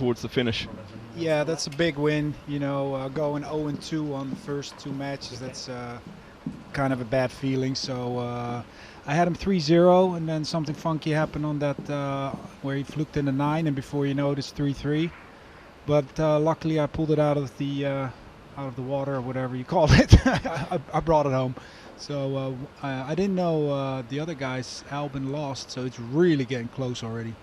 towards the finish. Yeah, that's a big win. You know, going 0-2 on the first 2 matches, that's kind of a bad feeling. So I had him 3-0, and then something funky happened on that where he fluked in the 9, and before you know it, it's 3-3. But luckily, I pulled it out of the water or whatever you call it. I brought it home. So I didn't know the other guys, Albin, lost. So it's really getting close already.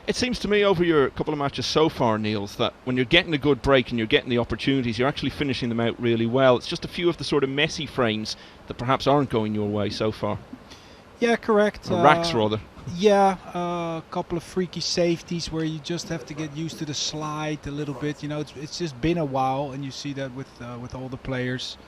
It seems to me over your couple of matches so far, Niels, that when you're getting a good break and you're getting the opportunities, you're actually finishing them out really well. It's just a few of the sort of messy frames that perhaps aren't going your way so far. Yeah, correct. Or racks, rather. Yeah, a couple of freaky safeties where you just have to get used to the slide a little bit. You know, it's just been a while, and you see that with all the players.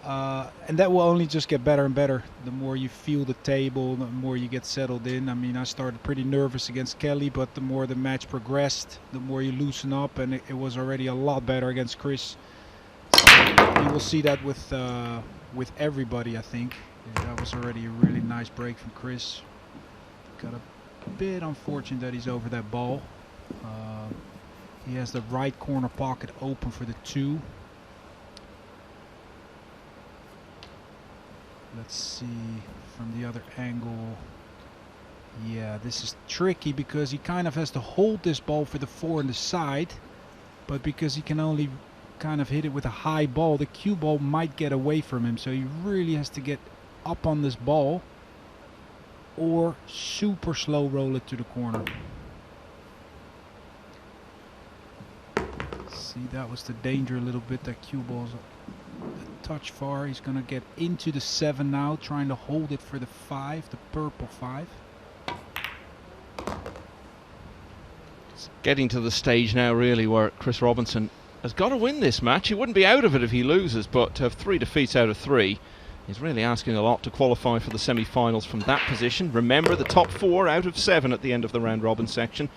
And that will only just get better and better. The more you feel the table, the more you get settled in. I mean, I started pretty nervous against Kelly, but the more the match progressed, the more you loosen up, and it was already a lot better against Chris. So you will see that with everybody, I think. Yeah, that was already a really nice break from Chris. Got a bit unfortunate that he's over that ball. He has the right corner pocket open for the 2. Let's see from the other angle. Yeah, this is tricky because he kind of has to hold this ball for the 4 on the side, but because he can only kind of hit it with a high ball, the cue ball might get away from him. So he really has to get up on this ball or super slow roll it to the corner. See, that was the danger a little bit. That cue ball's a touch far. He's gonna get into the 7 now, trying to hold it for the 5, the purple 5. It's getting to the stage now really where Chris Robinson has got to win this match. He wouldn't be out of it if he loses, but to have 3 defeats out of 3, he's really asking a lot to qualify for the semi-finals from that position. Remember, the top 4 out of 7 at the end of the round robin section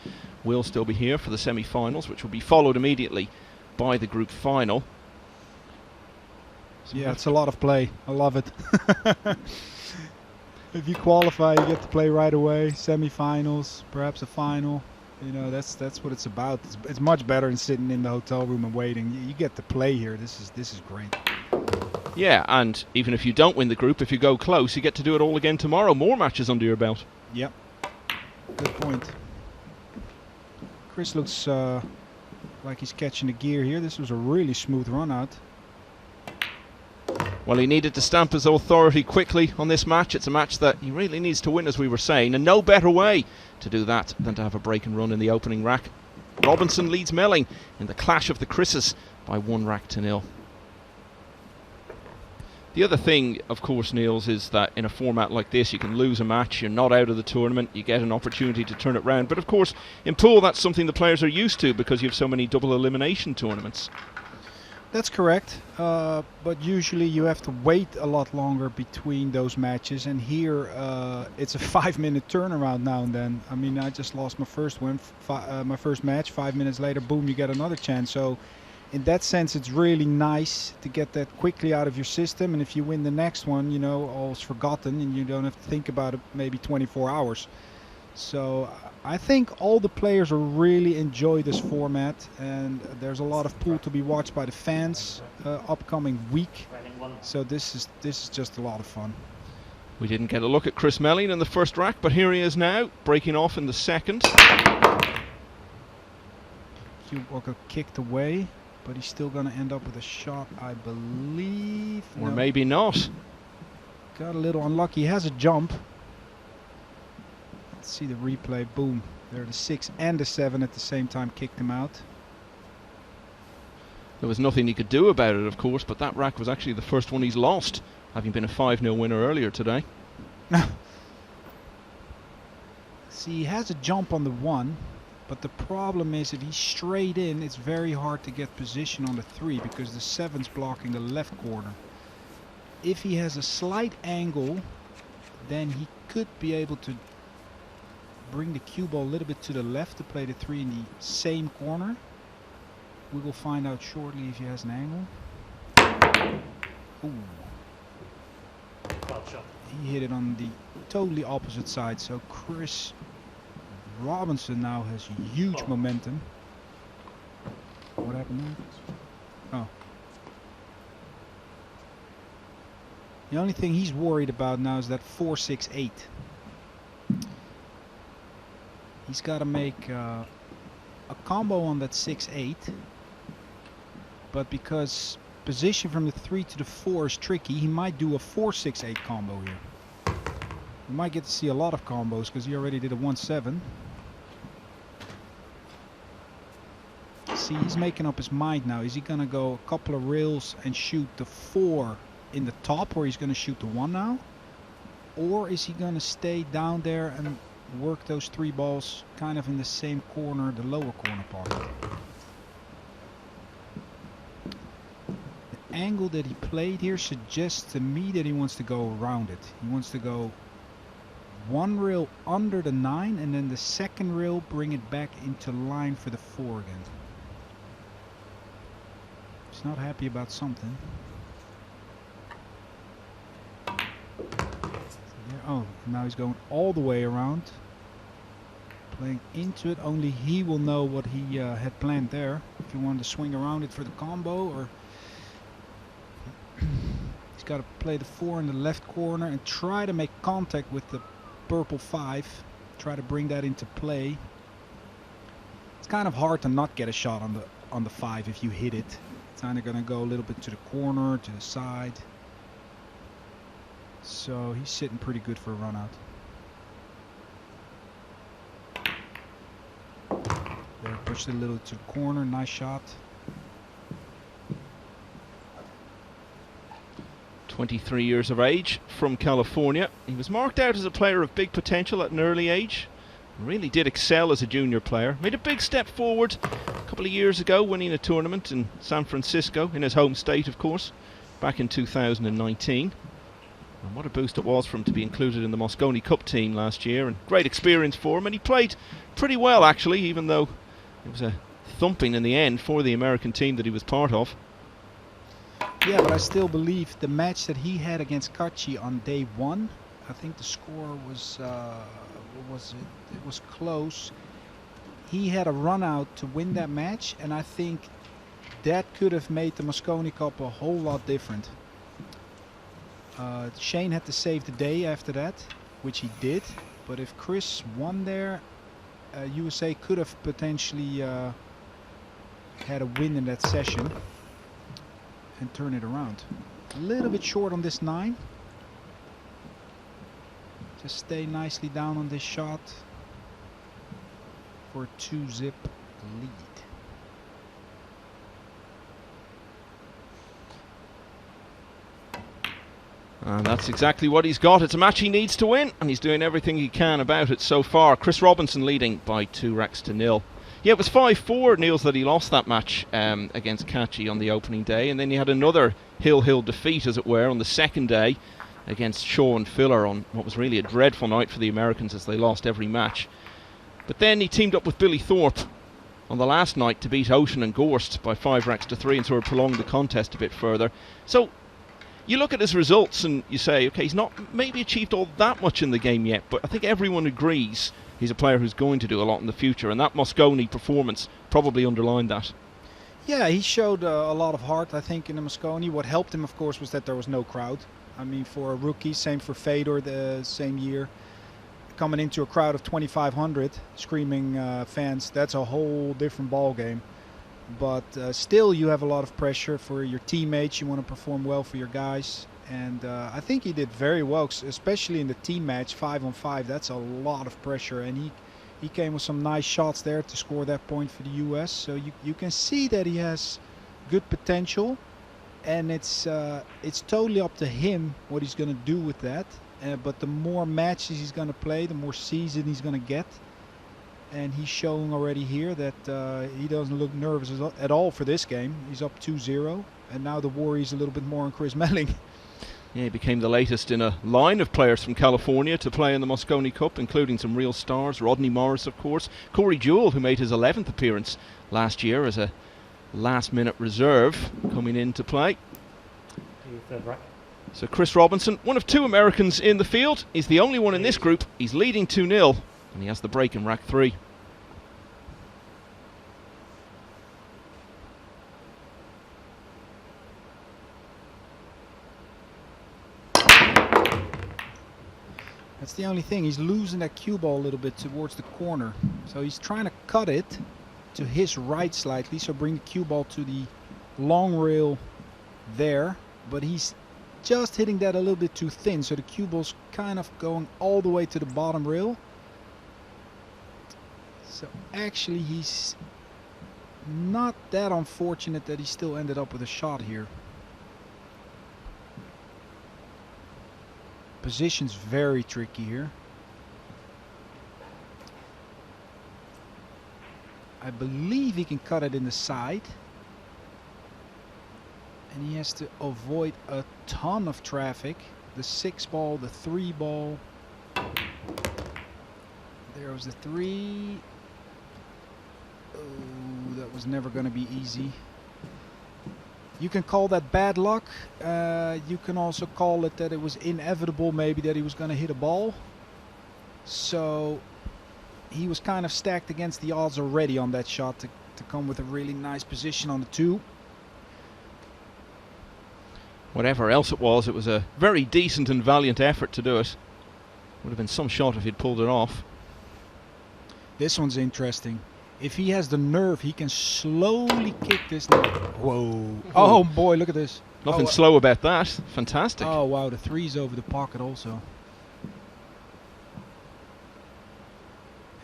will still be here for the semi-finals, which will be followed immediately by the group final. So yeah, it's a lot of play. I love it. If you qualify, you get to play right away. Semi-finals, perhaps a final. You know, that's what it's about. It's much better than sitting in the hotel room and waiting. You get to play here. This is great. Yeah, and even if you don't win the group, if you go close, you get to do it all again tomorrow. More matches under your belt. Yep. Good point. Chris looks like he's catching the gear here. This was a really smooth run out. Well, he needed to stamp his authority quickly on this match. It's a match that he really needs to win, as we were saying, and no better way to do that than to have a break and run in the opening rack. Robinson leads Melling in the clash of the Chris's by 1-0. The other thing, of course, Niels, is that in a format like this, you can lose a match, you're not out of the tournament, you get an opportunity to turn it round. But of course, in pool, that's something the players are used to because you have so many double elimination tournaments. That's correct, but usually you have to wait a lot longer between those matches, and here it's a 5-minute turnaround now and then. I mean, I just lost my first win, my first match. 5 minutes later, boom, you get another chance. So in that sense, it's really nice to get that quickly out of your system, and if you win the next one, you know, all's forgotten, and you don't have to think about it maybe 24 hours. So I think all the players will really enjoy this format, and there's a lot of pool to be watched by the fans upcoming week. So this is just a lot of fun. We didn't get a look at Chris Melling in the first rack, but here he is now, breaking off in the second. Cube Walker kicked away, but he's still going to end up with a shot, I believe. Or maybe not. Got a little unlucky. He has a jump. See the replay. Boom, there the 6 and the 7 at the same time kicked him out. There was nothing he could do about it, of course, but that rack was actually the first one he's lost, having been a 5-0 winner earlier today. See, he has a jump on the 1, but the problem is if he's straight in, it's very hard to get position on the 3 because the 7's blocking the left corner. If he has a slight angle, then he could be able to bring the cue ball a little bit to the left to play the 3 in the same corner. We will find out shortly if he has an angle. Ooh. He hit it on the totally opposite side, so Chris Robinson now has huge momentum. What happened there? Oh. The only thing he's worried about now is that 4-6-8. He's got to make a combo on that 6-8. But because position from the 3 to the 4 is tricky, he might do a 4-6-8 combo here. We might get to see a lot of combos because he already did a 1-7. See, he's making up his mind now. Is he going to go a couple of rails and shoot the 4 in the top, or he's going to shoot the 1 now? Or is he going to stay down there and work those 3 balls kind of in the same corner, the lower corner part? The angle that he played here suggests to me that he wants to go around it. He wants to go 1 rail under the 9 and then the second rail bring it back into line for the 4 again. He's not happy about something. Oh, now he's going all the way around. Playing into it. Only he will know what he had planned there. If he wanted to swing around it for the combo, or he's got to play the 4 in the left corner and try to make contact with the purple 5. Try to bring that into play. It's kind of hard to not get a shot on the 5 if you hit it. It's kind of going to go a little bit to the corner, to the side. So he's sitting pretty good for a run out. There, pushed it a little to the corner. Nice shot. 23 years of age, from California. He was marked out as a player of big potential at an early age. Really did excel as a junior player. Made a big step forward a couple of years ago, winning a tournament in San Francisco, in his home state of course, back in 2019. And what a boost it was for him to be included in the Mosconi Cup team last year, and great experience for him, and he played pretty well actually, even though it was a thumping in the end for the American team that he was part of. Yeah, but I still believe the match that he had against Kachi on day 1, I think the score was it was close. He had a run out to win that match, and I think that could have made the Mosconi Cup a whole lot different. Shane had to save the day after that, which he did. But if Chris won there, USA could have potentially had a win in that session and turn it around. A little bit short on this 9. Just stay nicely down on this shot for a 2-zip lead. And that's exactly what he's got. It's a match he needs to win, and he's doing everything he can about it so far. Chris Robinson leading by 2-0. Yeah, it was 5-4, Niels, that he lost that match against Kachi on the opening day, and then he had another hill defeat, as it were, on the second day against Shaw and Filler on what was really a dreadful night for the Americans as they lost every match. But then he teamed up with Billy Thorpe on the last night to beat Ocean and Gorst by 5-3 and sort of prolonged the contest a bit further. So you look at his results and you say, okay, he's not maybe achieved all that much in the game yet, but I think everyone agrees he's a player who's going to do a lot in the future, and that Mosconi performance probably underlined that. Yeah, he showed a lot of heart, I think, in the Mosconi. What helped him, of course, was that there was no crowd. I mean, for a rookie, same for Fedor the same year, coming into a crowd of 2,500 screaming fans, that's a whole different ball game. But still, you have a lot of pressure for your teammates. You want to perform well for your guys. And I think he did very well, especially in the team match, 5-on-5. That's a lot of pressure. And he came with some nice shots there to score that point for the US. So you can see that he has good potential. And it's totally up to him what he's going to do with that. But the more matches he's going to play, the more season he's going to get. And he's showing already here that he doesn't look nervous at all for this game. He's up 2-0. And now the worry's a little bit more on Chris Melling. Yeah, he became the latest in a line of players from California to play in the Mosconi Cup, including some real stars. Rodney Morris, of course. Corey Jewell, who made his 11th appearance last year as a last-minute reserve, coming in to play. So Chris Robinson, one of 2 Americans in the field. He's the only one in this group. He's leading 2-0, and he has the break in rack 3. That's the only thing. He's losing that cue ball a little bit towards the corner. So he's trying to cut it to his right slightly. So bring the cue ball to the long rail there. But he's just hitting that a little bit too thin. So the cue ball's kind of going all the way to the bottom rail. So actually he's not that unfortunate that he still ended up with a shot here. Position's very tricky here. I believe he can cut it in the side. And he has to avoid a ton of traffic. The 6 ball, the 3 ball. There was the 3. Oh, that was never going to be easy. You can call that bad luck. You can also call it that it was inevitable maybe that he was going to hit a ball. So he was kind of stacked against the odds already on that shot to come with a really nice position on the 2. Whatever else it was a very decent and valiant effort to do it. Would have been some shot if he'd pulled it off. This one's interesting. If he has the nerve, he can slowly kick this. Whoa. Oh boy, look at this. Nothing slow about that. Fantastic. Oh wow, the 3's over the pocket also.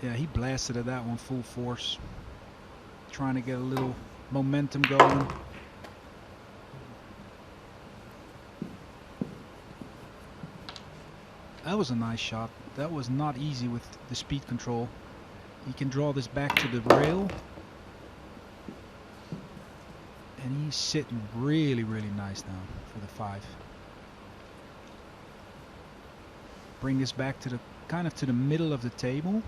Yeah, he blasted at that one full force. Trying to get a little momentum going. That was a nice shot. That was not easy with the speed control. He can draw this back to the rail. And he's sitting really, really nice now for the 5. Bring this back to the kind of to the middle of the table.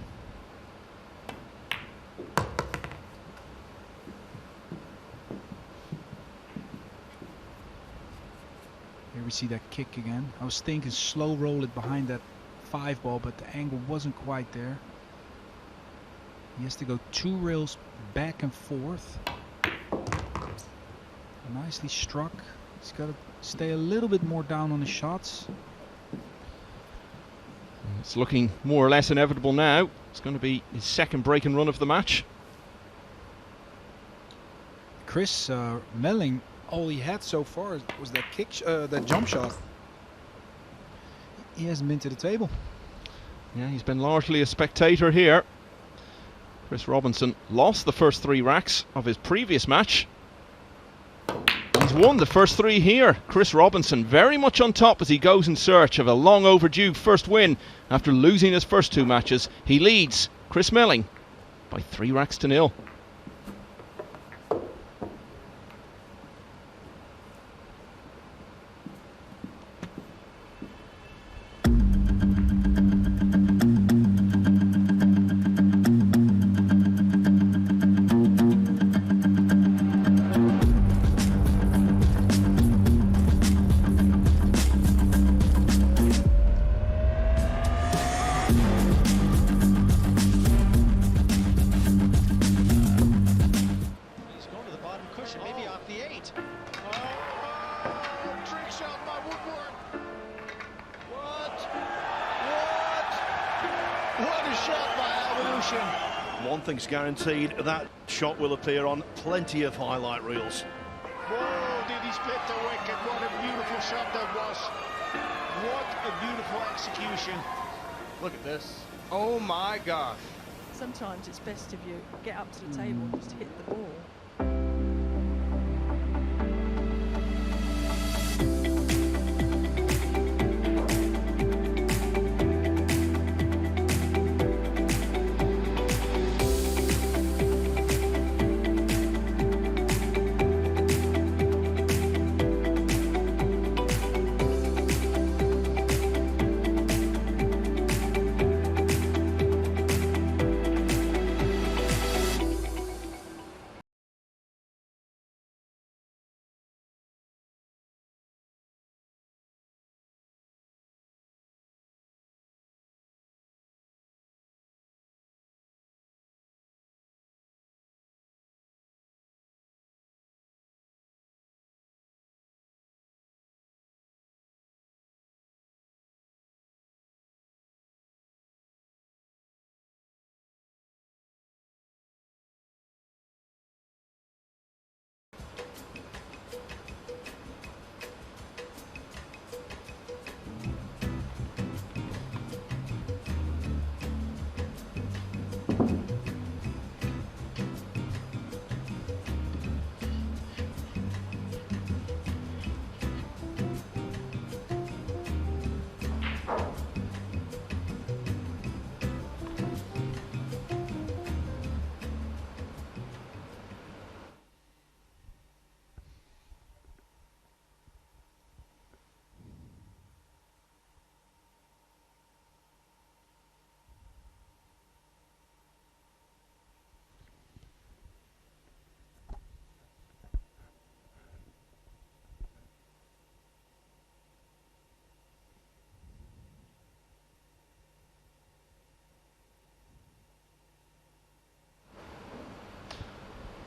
Here we see that kick again. I was thinking slow roll it behind that 5 ball, but the angle wasn't quite there. He has to go 2 rails back and forth. Nicely struck. He's got to stay a little bit more down on his shots. It's looking more or less inevitable now. It's going to be his second break and run of the match. Chris Melling, all he had so far was that that jump shot. He hasn't been to the table. Yeah, he's been largely a spectator here. Chris Robinson lost the first 3 racks of his previous match. He's won the first 3 here. Chris Robinson very much on top as he goes in search of a long overdue first win after losing his first 2 matches. He leads Chris Melling by 3 racks to 0. Maybe off the 8. Oh, trick shot by Woodward. What a shot by Evolution. One thing's guaranteed, that shot will appear on plenty of highlight reels. Whoa, did he split the wicket? What a beautiful shot that was. What a beautiful execution. Look at this. Oh my gosh. Sometimes it's best if you get up to the table and just hit the ball.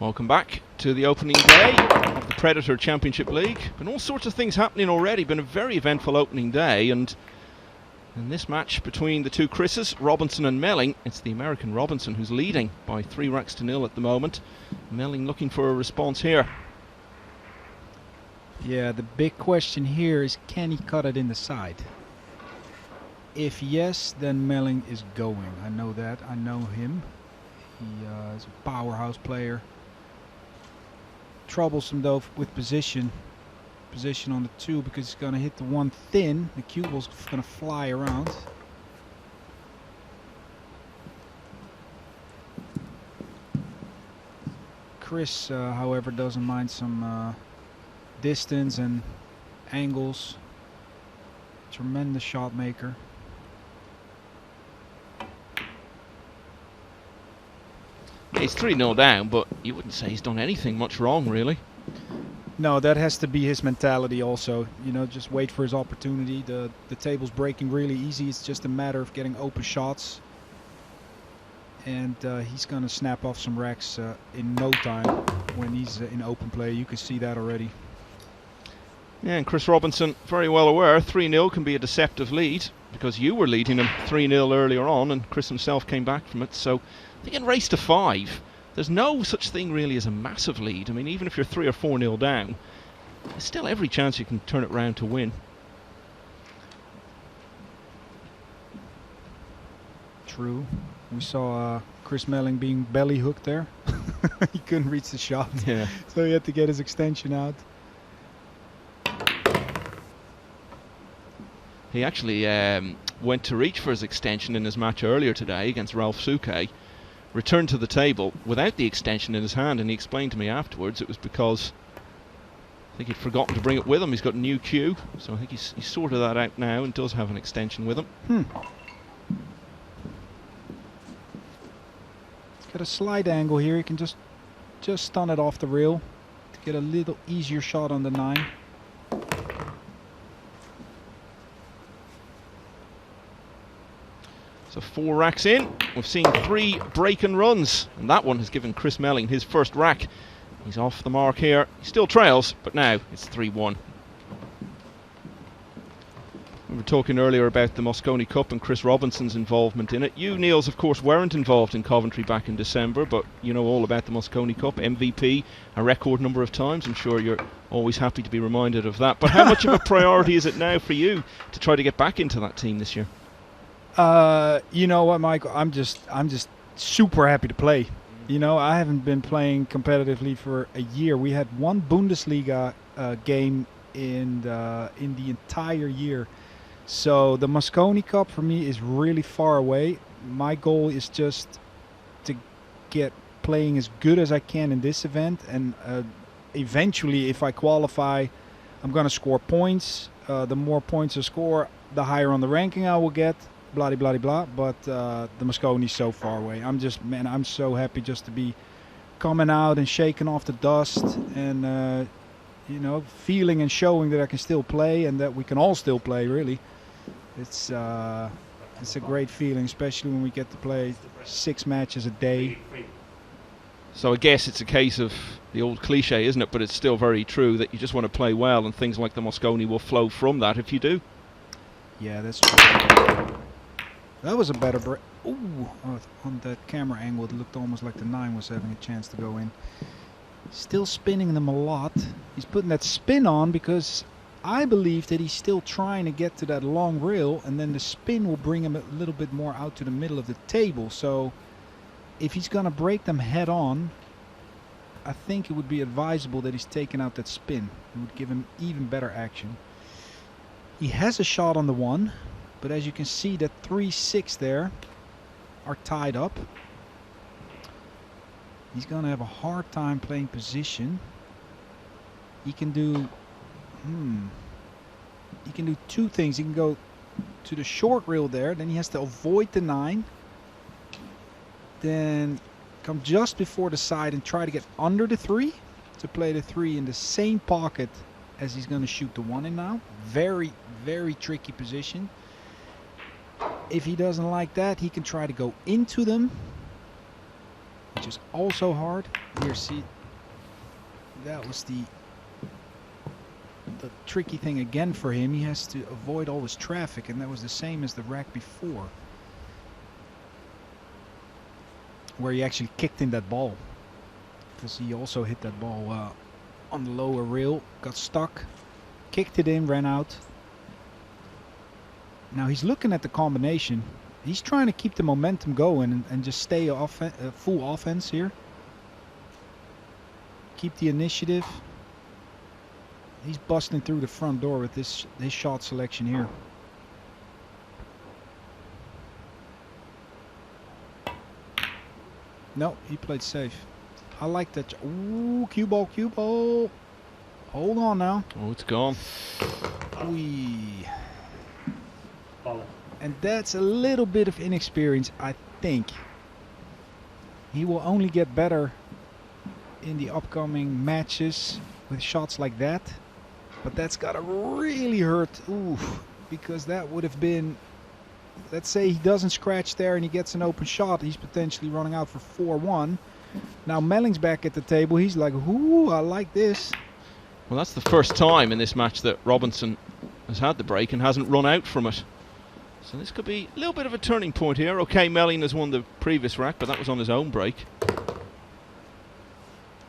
Welcome back to the opening day of the Predator Championship League. Been all sorts of things happening already. Been a very eventful opening day, and in this match between the two Chris's, Robinson and Melling, it's the American Robinson who's leading by 3-0 at the moment. Melling looking for a response here. Yeah, the big question here is, can he cut it in the side? If yes, then Melling is going. I know that. I know him. He is a powerhouse player. Troublesome though with position on the 2, because he's going to hit the 1 thin. The cue ball's going to fly around. Chris, however, doesn't mind some distance and angles. Tremendous shot maker. He's 3-0 down, but you wouldn't say he's done anything much wrong, really. No, that has to be his mentality also. You know, just wait for his opportunity. The table's breaking really easy. It's just a matter of getting open shots. And he's going to snap off some racks in no time when he's in open play. You can see that already. Yeah, and Chris Robinson, very well aware, 3-0 can be a deceptive lead, because you were leading him 3-0 earlier on, and Chris himself came back from it. So they can race to 5. There's no such thing really as a massive lead. I mean, even if you're 3 or 4-0 down, there's still every chance you can turn it round to win. True. We saw Chris Melling being belly hooked there. He couldn't reach the shot. Yeah. So he had to get his extension out. He actually went to reach for his extension in his match earlier today against Ralph Souquet, returned to the table without the extension in his hand, and he explained to me afterwards it was because I think he'd forgotten to bring it with him. He's got a new cue, so I think he's sorted that out now and does have an extension with him. Got a slight angle here. He can just stun it off the rail to get a little easier shot on the 9. So 4 racks in, we've seen 3 break and runs, and that one has given Chris Melling his first rack. He's off the mark here. He still trails, but now it's 3-1. We were talking earlier about the Mosconi Cup and Chris Robinson's involvement in it. You, Niels, of course, weren't involved in Coventry back in December, but you know all about the Mosconi Cup, MVP a record number of times. I'm sure you're always happy to be reminded of that. But how much of a priority is it now for you to try to get back into that team this year? You know what, Michael? I'm just super happy to play. You know, I haven't been playing competitively for a year. We had 1 Bundesliga game in the entire year. So the Mosconi Cup for me is really far away. My goal is just to get playing as good as I can in this event, and eventually, if I qualify, I'm going to score points. The more points I score, the higher on the ranking I will get. Blah blah blah. But the Mosconi is so far away. I'm so happy just to be coming out and shaking off the dust, and you know, feeling and showing that I can still play and that we can all still play. Really, it's a great feeling, especially when we get to play 6 matches a day. So I guess it's a case of the old cliche, isn't it? But it's still very true that you just want to play well, and things like the Mosconi will flow from that if you do. Yeah, that's true. That was a better break. Ooh, on that camera angle, it looked almost like the 9 was having a chance to go in. Still spinning them a lot. He's putting that spin on because I believe that he's still trying to get to that long rail, and then the spin will bring him a little bit more out to the middle of the table. So if he's going to break them head on, I think it would be advisable that he's taking out that spin. It would give him even better action. He has a shot on the 1, but as you can see, that 3-6 there are tied up. He's going to have a hard time playing position. He can do he can do 2 things. He can go to the short rail there, then he has to avoid the 9. Then come just before the side and try to get under the 3 to play the 3 in the same pocket as he's going to shoot the 1 in now. Very, very tricky position. If he doesn't like that, he can try to go into them, which is also hard. Here, see, that was the tricky thing again for him. He has to avoid all this traffic, and that was the same as the rack before, where he actually kicked in that ball, because he also hit that ball on the lower rail, got stuck, kicked it in, ran out. Now he's looking at the combination. He's trying to keep the momentum going and just stay full offense here. Keep the initiative. He's busting through the front door with this shot selection here. No, he played safe. I like that. Ooh, cue ball, cue ball. Hold on now. Oh, it's gone. Wee. And that's a little bit of inexperience, I think. He will only get better in the upcoming matches with shots like that. But that's gotta really hurt. Ooh, because that would have been, let's say he doesn't scratch there and he gets an open shot, he's potentially running out for 4-1. Now Melling's back at the table. He's like, ooh, I like this. Well, that's the first time in this match that Robinson has had the break and hasn't run out from it. So this could be a little bit of a turning point here. Okay, Melling has won the previous rack, but that was on his own break.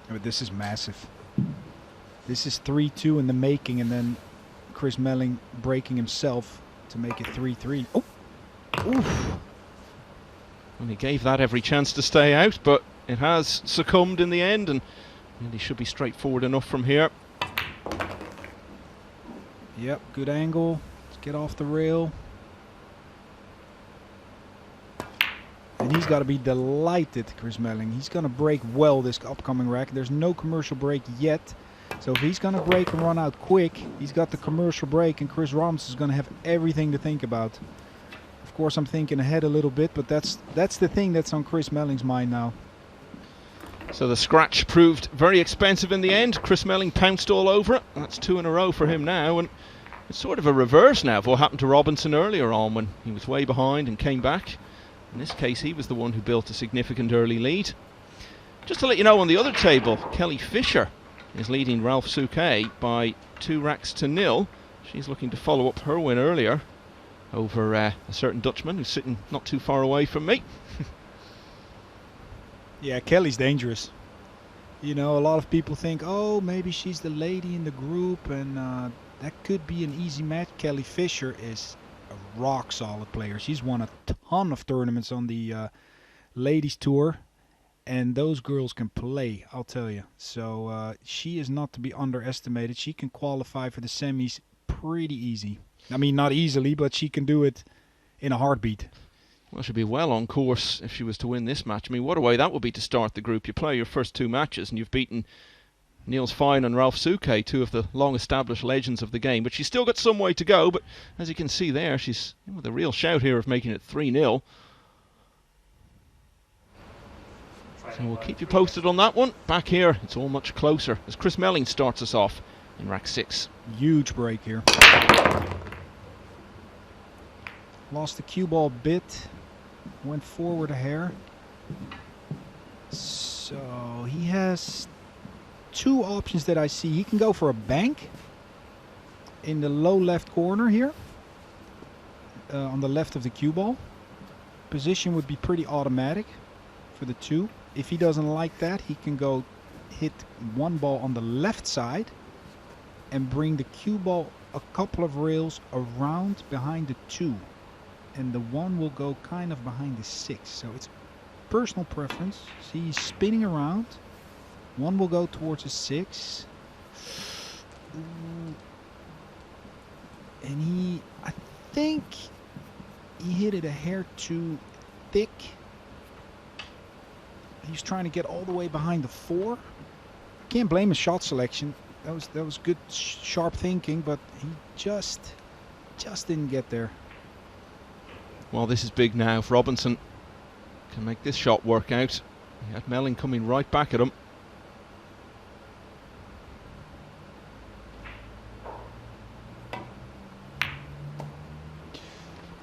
But this is massive. This is 3-2 in the making, and then Chris Melling breaking himself to make it 3-3. Oh, oof. And he gave that every chance to stay out, but it has succumbed in the end, and he should be straightforward enough from here. Yep, good angle. Let's get off the rail. And he's got to be delighted, Chris Melling. He's going to break well this upcoming rack. There's no commercial break yet. So if he's going to break and run out quick, he's got the commercial break, and Chris Robinson is going to have everything to think about. Of course, I'm thinking ahead a little bit, but that's the thing that's on Chris Melling's mind now. So the scratch proved very expensive in the end. Chris Melling pounced all over it. That's 2 in a row for him now, and it's sort of a reverse now of what happened to Robinson earlier on when he was way behind and came back. In this case, he was the one who built a significant early lead. Just to let you know, on the other table, Kelly Fisher is leading Ralph Souquet by 2 racks to 0. She's looking to follow up her win earlier over a certain Dutchman who's sitting not too far away from me. Yeah, Kelly's dangerous. You know, a lot of people think, oh, maybe she's the lady in the group, and that could be an easy match. Kelly Fisher is a rock solid player. She's won a ton of tournaments on the ladies tour, and those girls can play, I'll tell you. So she is not to be underestimated. She can qualify for the semis pretty easy. I mean, not easily, but she can do it in a heartbeat. Well, she'd be well on course if she was to win this match. I mean, what a way that would be to start the group. You play your first 2 matches and you've beaten Niels Fine and Ralph Souquet, 2 of the long-established legends of the game. But she's still got some way to go, but as you can see there, she's with a real shout here of making it 3-0. So we'll keep you posted on that one. Back here, it's all much closer as Chris Melling starts us off in rack 6. Huge break here. Lost the cue ball bit. Went forward a hair. So he has 2 options that I see. He can go for a bank in the low left corner here. On the left of the cue ball. Position would be pretty automatic for the 2. If he doesn't like that, he can go hit 1 ball on the left side and bring the cue ball a couple of rails around behind the 2. And the 1 will go kind of behind the 6. So it's personal preference. See, he's spinning around. 1 will go towards the 6. And I think he hit it a hair too thick. He's trying to get all the way behind the 4. Can't blame his shot selection. That was good, sharp thinking, but he just didn't get there. Well, this is big now if Robinson can make this shot work out. He had Melling coming right back at him.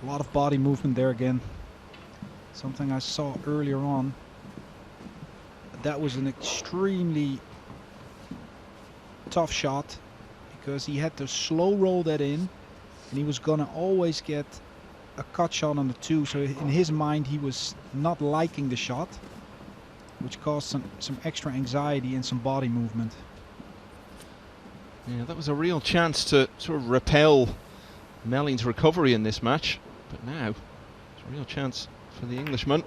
A lot of body movement there again. Something I saw earlier on. That was an extremely tough shot because he had to slow roll that in, and he was gonna always get a cut shot on the 2. So in his mind, he was not liking the shot, which caused some extra anxiety and some body movement. Yeah, that was a real chance to sort of repel Melling's recovery in this match, but now it's a real chance for the Englishman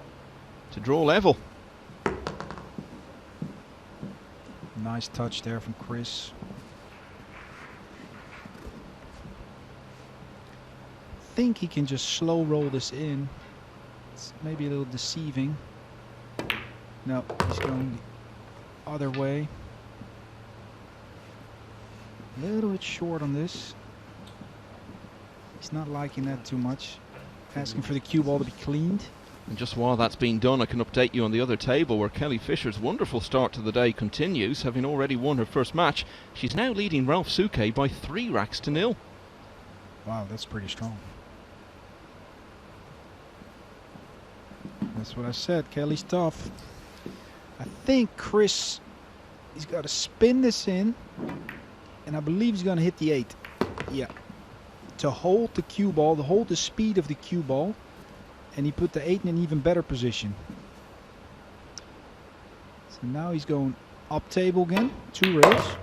to draw level. Nice touch there from Chris. I think he can just slow roll this in. It's maybe a little deceiving. No, he's going the other way. A little bit short on this. He's not liking that too much. Asking for the cue ball to be cleaned. And just while that's being done, I can update you on the other table where Kelly Fisher's wonderful start to the day continues, having already won her first match. She's now leading Ralph Souquet by 3 racks to 0. Wow, that's pretty strong. That's what I said. Kelly's tough. I think Chris, he's got to spin this in, and I believe he's going to hit the 8. Yeah. To hold the cue ball, to hold the speed of the cue ball, and he put the 8 in an even better position. So now he's going up table again, 2 rails.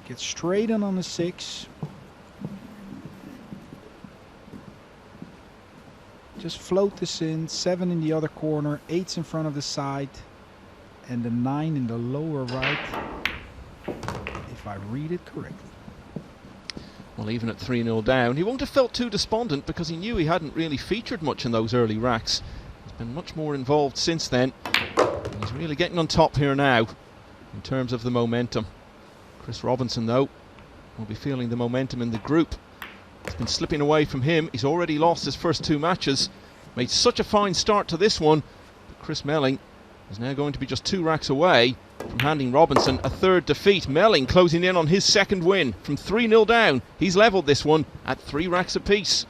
Gets straight in on the 6. Just float this in, 7 in the other corner, 8's in front of the side, and the 9 in the lower right, if I read it correctly. Well, even at 3-0 down, he won't have felt too despondent because he knew he hadn't really featured much in those early racks. He's been much more involved since then. He's really getting on top here now in terms of the momentum. Chris Robinson, though, will be feeling the momentum in the group. It's been slipping away from him. He's already lost his first 2 matches. Made such a fine start to this one. But Chris Melling is now going to be just 2 racks away from handing Robinson a 3rd defeat. Melling closing in on his 2nd win. From 3-0 down, he's levelled this one at 3 racks apiece.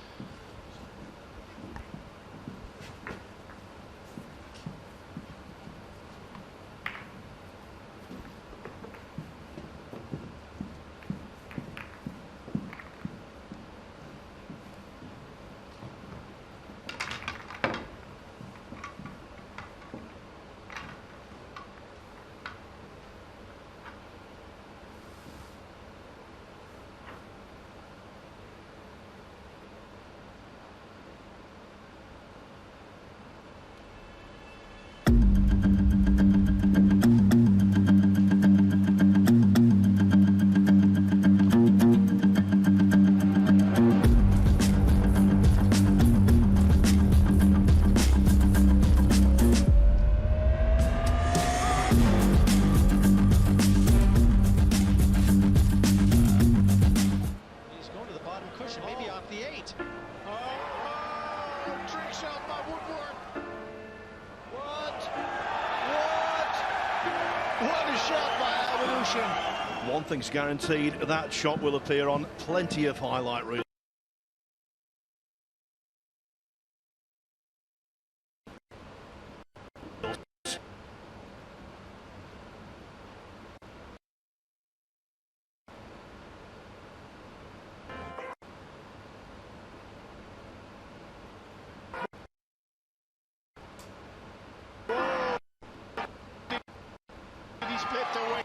One thing's guaranteed, that shot will appear on plenty of highlight reels. He split away.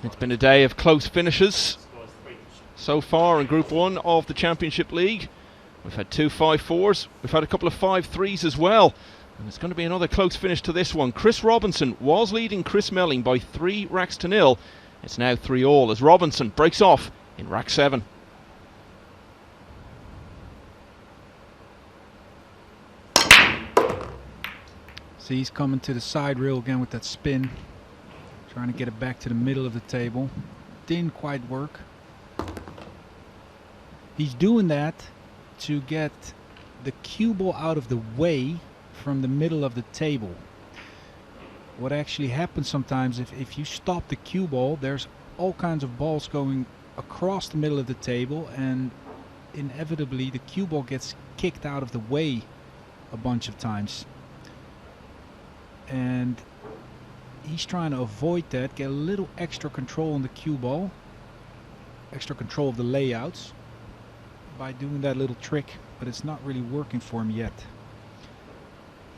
It's been a day of close finishes so far in Group 1 of the Championship League. We've had 2 5-4s, we've had a couple of 5-3s as well. And it's going to be another close finish to this one. Chris Robinson was leading Chris Melling by 3 racks to 0. It's now 3-all as Robinson breaks off in rack 7. See, he's coming to the side rail again with that spin. Trying to get it back to the middle of the table. Didn't quite work. He's doing that to get the cue ball out of the way from the middle of the table. What actually happens sometimes, if you stop the cue ball, there's all kinds of balls going across the middle of the table, and inevitably the cue ball gets kicked out of the way a bunch of times. And he's trying to avoid that, get a little extra control on the cue ball, extra control of the layouts by doing that little trick, but it's not really working for him yet.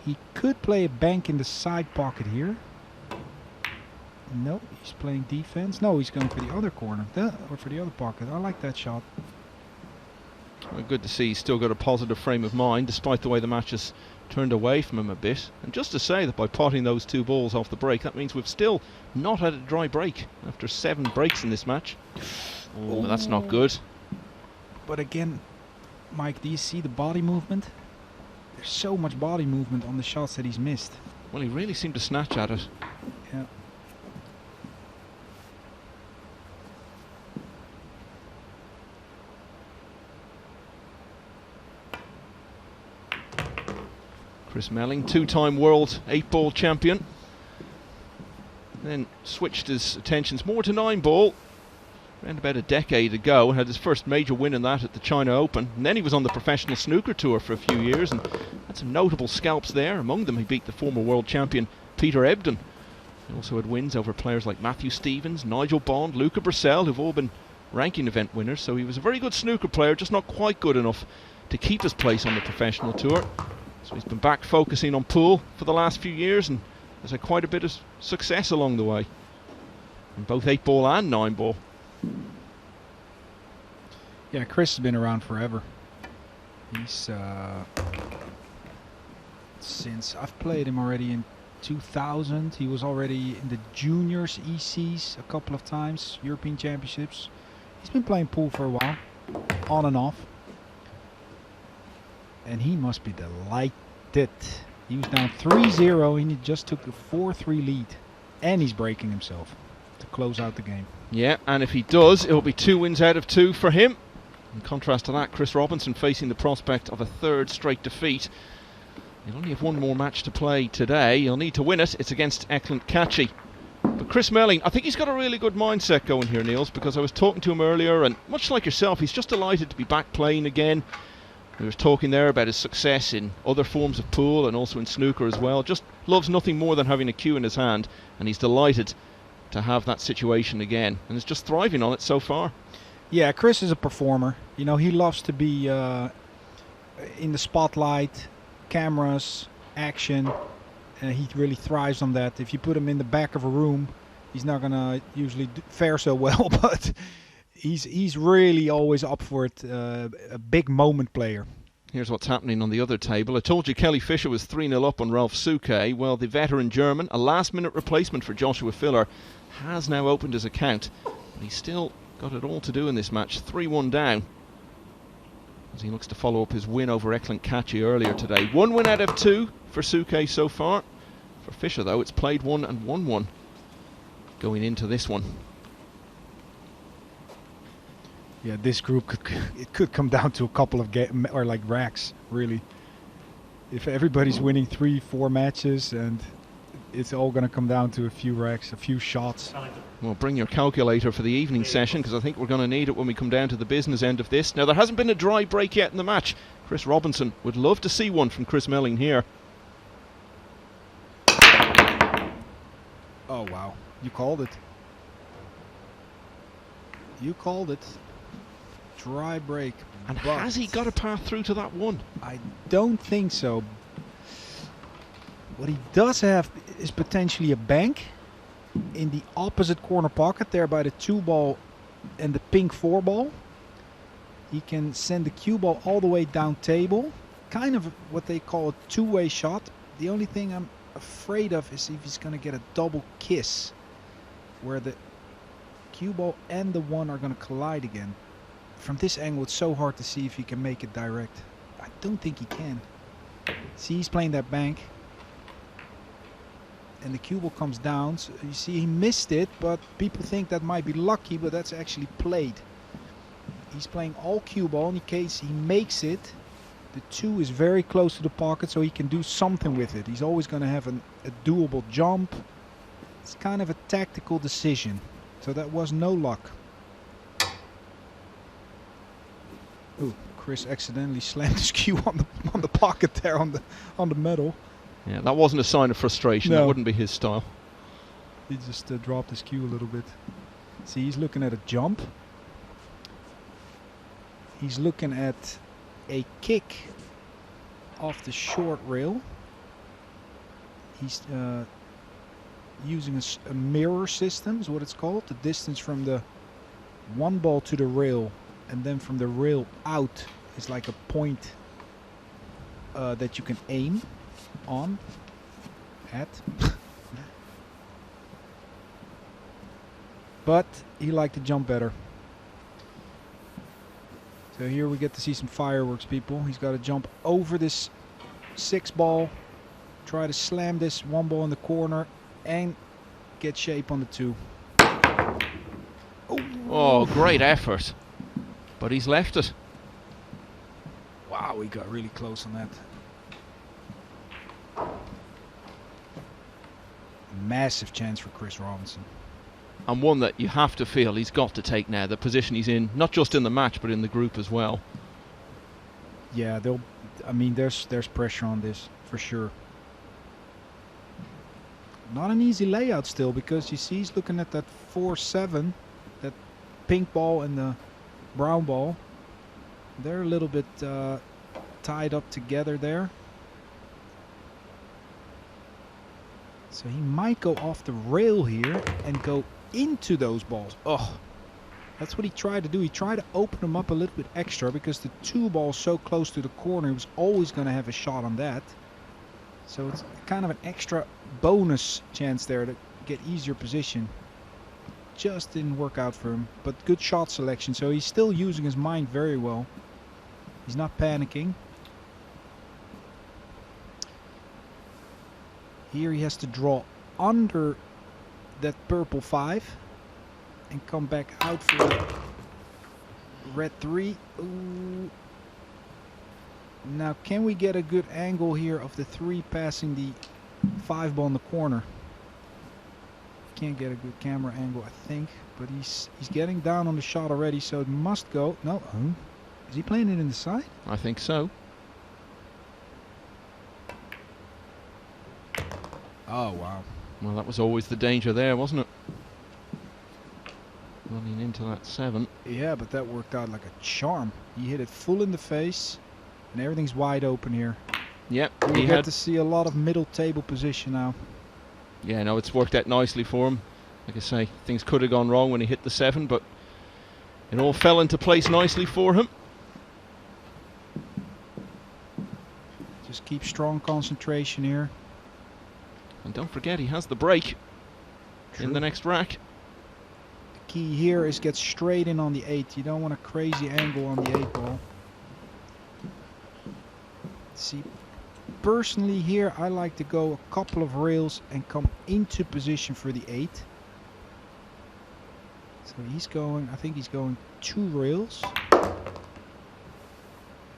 He could play a bank in the side pocket here. No, he's playing defense. No, he's going for the other corner, or for the other pocket. I like that shot. Well, good to see he's still got a positive frame of mind despite the way the match has turned away from him a bit. And just to say that by potting those 2 balls off the break, that means we've still not had a dry break after 7 breaks in this match. Oh, that's not good. But again, Mike, do you see the body movement? There's so much body movement on the shots that he's missed. Well, he really seemed to snatch at it. Yeah. Chris Melling, 2-time world 8-ball champion. Then switched his attentions more to 9-ball around about a decade ago and had his first major win in that at the China Open. And then he was on the professional snooker tour for a few years and had some notable scalps there. Among them, he beat the former world champion Peter Ebdon. He also had wins over players like Matthew Stevens, Nigel Bond, Luca Brissell, who've all been ranking event winners. So he was a very good snooker player, just not quite good enough to keep his place on the professional tour. So he's been back focusing on pool for the last few years and has had quite a bit of success along the way in both 8-ball and 9-ball. Yeah, Chris has been around forever. He's since I've played him already in 2000. He was already in the juniors, ECs a couple of times, European Championships. He's been playing pool for a while, on and off. And he must be delighted. He was down 3-0 and he just took a 4-3 lead. And he's breaking himself to close out the game. Yeah, and if he does, it'll be 2 wins out of 2 for him. In contrast to that, Chris Robinson facing the prospect of a 3rd straight defeat. He'll only have 1 more match to play today. He'll need to win it. It's against Eklund Kachi. But Chris Melling, I think he's got a really good mindset going here, Niels, because I was talking to him earlier, and much like yourself, he's just delighted to be back playing again. We were talking there about his success in other forms of pool and also in snooker as well. Just loves nothing more than having a cue in his hand, and he's delighted to have that situation again, and is just thriving on it so far. Yeah, Chris is a performer. You know, he loves to be in the spotlight, cameras, action. He really thrives on that. If you put him in the back of a room, he's not gonna usually fare so well, but he's really always up for it. A big moment player. Here's what's happening on the other table. I told you Kelly Fisher was 3-0 up on Ralph Souquet. Well, the veteran German, a last-minute replacement for Joshua Filler, has now opened his account. But he's still got it all to do in this match. 3-1 down as he looks to follow up his win over Eklund Kachi earlier today. 1 win out of 2 for Souquet so far. For Fisher, though, it's played 1 and won 1 going into this one. Yeah, this group could come down to a couple of racks, really. If everybody's winning 3-4 matches, and it's all going to come down to a few racks, a few shots. Well, bring your calculator for the evening session, because I think we're going to need it when we come down to the business end of this. Now, there hasn't been a dry break yet in the match. Chris Robinson would love to see one from Chris Melling here. Oh, wow. You called it. You called it. Dry break. And has he got a path through to that one? I don't think so. What he does have is potentially a bank. in the opposite corner pocket there by the 2 ball and the pink 4 ball. He can send the cue ball all the way down table. Kind of what they call a two-way shot. The only thing I'm afraid of is if he's going to get a double kiss where the cue ball and the 1 are going to collide again. From this angle it's so hard to see if he can make it direct. I don't think he can. See, he's playing that bank. And the cue ball comes down. So you see he missed it, but people think that might be lucky, but that's actually played. He's playing all cue ball. In case he makes it, the 2 is very close to the pocket, so he can do something with it. He's always going to have a doable jump. It's kind of a tactical decision. So that was no luck. Ooh, Chris accidentally slammed his cue on the pocket there on the metal. Yeah, that wasn't a sign of frustration. No. That wouldn't be his style. He just dropped his cue a little bit. See, he's looking at a jump. He's looking at a kick off the short rail. He's using a mirror system, is what it's called. The distance from the 1 ball to the rail and then from the rail out is like a point that you can aim on at. But he liked to jump better. So here we get to see some fireworks, people. He's got to jump over this 6 ball, try to slam this 1 ball in the corner and get shape on the 2. Oh, great effort. But he's left it. Wow, he got really close on that. Massive chance for Chris Robinson. And one that you have to feel he's got to take now. The position he's in, not just in the match, but in the group as well. Yeah, there's pressure on this for sure. Not an easy layout still, because you see he's looking at that 4-7, that pink ball and the brown ball. They're a little bit tied up together there. So he might go off the rail here and go into those balls. Oh, that's what he tried to do. He tried to open them up a little bit extra because the 2 ball's so close to the corner. He was always going to have a shot on that. So it's kind of an extra bonus chance there to get easier position. Just didn't work out for him, but good shot selection. So he's still using his mind very well. He's not panicking. Here he has to draw under that purple 5 and come back out for the red 3. Ooh. Now can we get a good angle here of the 3 passing the 5 ball in the corner? Can't get a good camera angle, I think, but he's getting down on the shot already, so it must go. No, is he playing it in the side? I think so. Oh wow. Well, that was always the danger there, wasn't it? Running into that 7. Yeah, but that worked out like a charm. He hit it full in the face, and everything's wide open here. Yep, We he get had. to see a lot of middle table position now. Yeah, no, it's worked out nicely for him. Like I say, things could have gone wrong when he hit the 7, but it all fell into place nicely for him. Just keep strong concentration here. And don't forget, he has the break in True. the next rack. The key here is get straight in on the 8. You don't want a crazy angle on the 8 ball. See, personally here I like to go a couple of rails and come into position for the 8. So he's going, I think he's going 2 rails.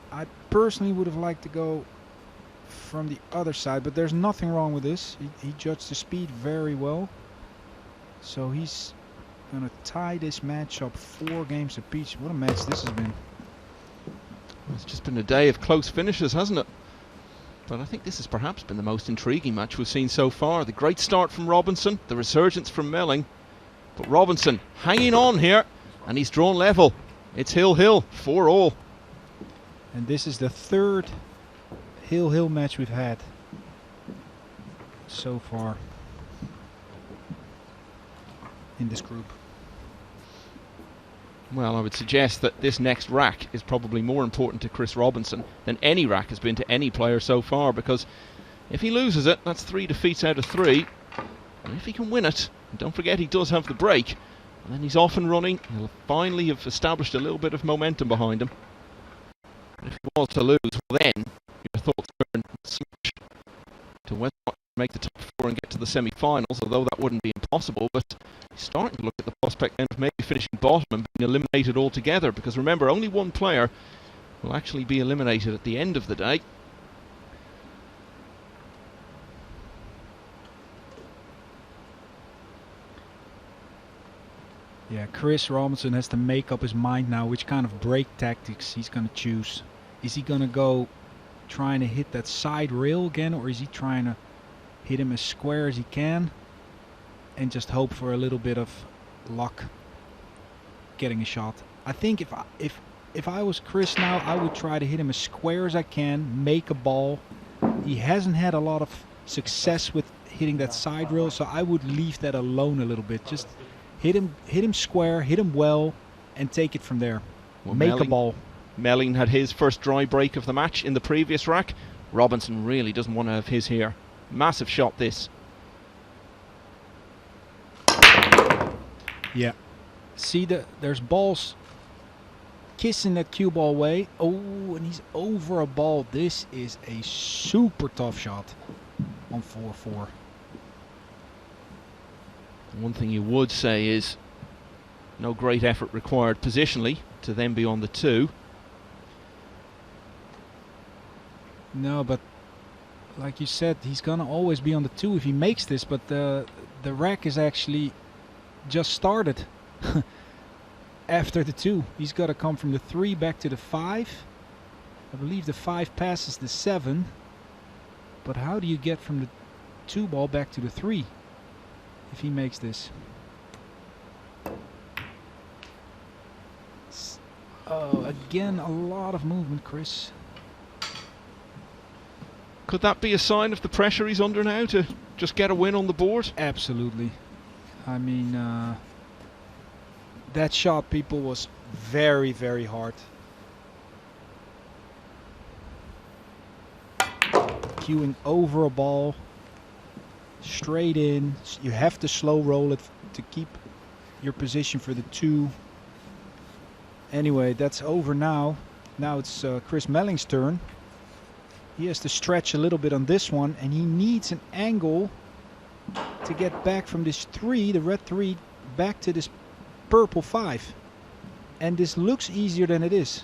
I personally would have liked to go from the other side, but there's nothing wrong with this. He judged the speed very well. So he's going to tie this match up 4 games apiece. What a match this has been. It's just been a day of close finishes, hasn't it? But I think this has perhaps been the most intriguing match we've seen so far. The great start from Robinson, the resurgence from Melling. But Robinson hanging on here, and he's drawn level. It's Hill-Hill, 4-all. And this is the 3rd Hill-Hill match we've had so far. in this group. Well, I would suggest that this next rack is probably more important to Chris Robinson than any rack has been to any player so far, because if he loses it, that's 3 defeats out of 3. And if he can win it, and don't forget he does have the break, and then he's off and running, he'll finally have established a little bit of momentum behind him. But if he was to lose, well then, your thoughts turn switch to whether or not to make the top 4 and get to the semi-finals, although that wouldn't be impossible, but he's starting to look at the prospect then of maybe finishing bottom and being eliminated altogether, because remember, only one player will actually be eliminated at the end of the day. Yeah, Chris Robinson has to make up his mind now which kind of break tactics he's going to choose. Is he going to go trying to hit that side rail again, or is he trying to hit him as square as he can and just hope for a little bit of luck getting a shot? I think if I was Chris now, I would try to hit him as square as I can, make a ball. He hasn't had a lot of success with hitting that side rail, so I would leave that alone a little bit. Just hit him square, hit him well, and take it from there. Well, make a ball. Melling had his first dry break of the match in the previous rack. Robinson really doesn't want to have his here. Massive shot this. Yeah. See, there's balls kissing that cue ball away. Oh, and he's over a ball. This is a super tough shot on 4-4. One thing you would say is no great effort required positionally to then be on the 2. No, but like you said, he's gonna always be on the 2 if he makes this, but the rack is actually just started after the 2. He's got to come from the 3 back to the 5. I believe the 5 passes the 7, but how do you get from the 2 ball back to the 3 if he makes this? Oh, again, a lot of movement, Chris. Could that be a sign of the pressure he's under now to just get a win on the board? Absolutely. I mean, that shot, people, was very, very hard. Cueing over a ball, straight in. You have to slow roll it to keep your position for the 2. Anyway, that's over now. Now it's Chris Melling's turn. He has to stretch a little bit on this one, and he needs an angle to get back from this 3, the red 3, back to this purple 5. And this looks easier than it is,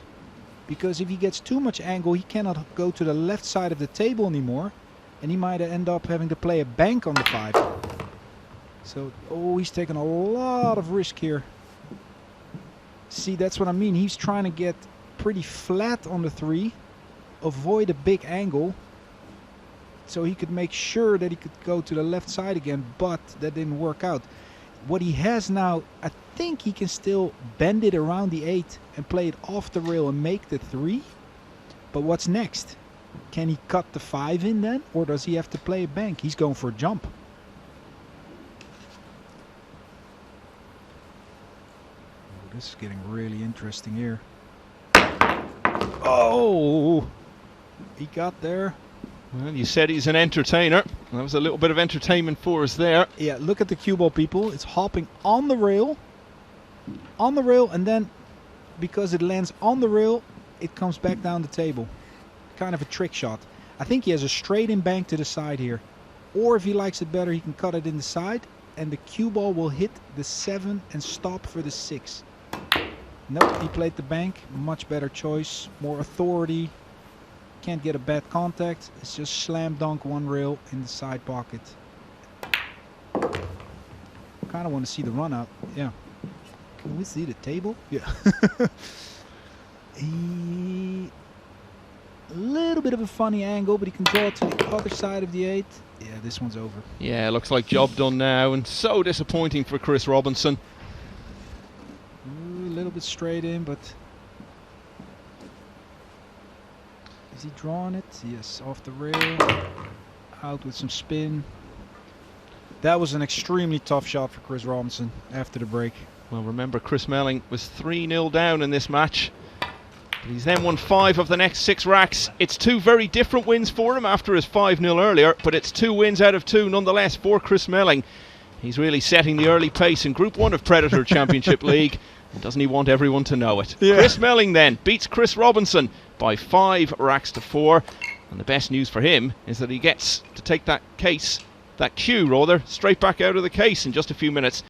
because if he gets too much angle, he cannot go to the left side of the table anymore, and he might end up having to play a bank on the 5. So, oh, he's taking a lot of risk here. See, that's what I mean. He's trying to get pretty flat on the 3, avoid a big angle, so he could make sure that he could go to the left side again, but that didn't work out. What he has now, I think he can still bend it around the 8 and play it off the rail and make the 3. But what's next? Can he cut the 5 in then, or does he have to play a bank? He's going for a jump. Oh, this is getting really interesting here. Oh! He got there. Well, you said he's an entertainer. That was a little bit of entertainment for us there. Yeah, look at the cue ball, people. It's hopping on the rail, and then because it lands on the rail, it comes back down the table. Kind of a trick shot. I think he has a straight in bank to the side here. Or if he likes it better, he can cut it in the side, and the cue ball will hit the 7 and stop for the 6. Nope, he played the bank. Much better choice. More authority. Can't get a bad contact. It's just slam dunk one rail in the side pocket. Kind of want to see the run out. Yeah. Can we see the table? Yeah. A little bit of a funny angle, but he can draw it to the other side of the 8. Yeah, this one's over. Yeah, looks like job done now, and so disappointing for Chris Robinson. A little bit straight in, but is he drawing it? Yes, off the rail, out with some spin. That was an extremely tough shot for Chris Robinson after the break. Well, remember, Chris Melling was 3-0 down in this match. But he's then won 5 of the next 6 racks. It's 2 very different wins for him after his 5-0 earlier, but it's 2 wins out of 2 nonetheless for Chris Melling. He's really setting the early pace in Group 1 of Predator Championship League, and doesn't he want everyone to know it? Yeah. Chris Melling then beats Chris Robinson by 5 racks to 4, and the best news for him is that he gets to take that cue, straight back out of the case in just a few minutes.